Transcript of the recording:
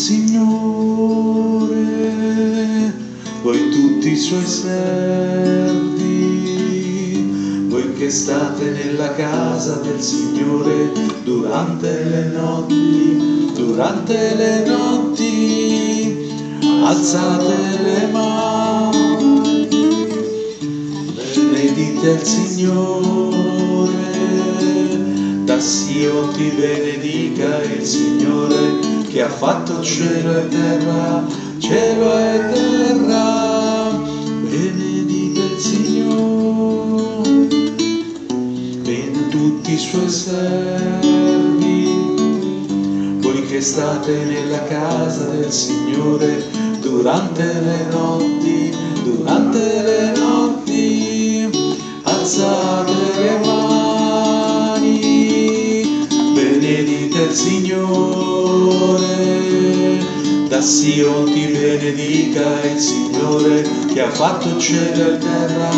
Signore, voi tutti i suoi servi, voi che state nella casa del Signore durante le notti, alzate le mani, benedite il Signore, da Sion ti benedica il Signore che ha fatto cielo e terra, benedite il Signore, ben tutti i suoi servi, voi che state nella casa del Signore durante le notti, alzate le mani, benedite il Signore, da Sion ti benedica il Signore che ha fatto cielo e terra,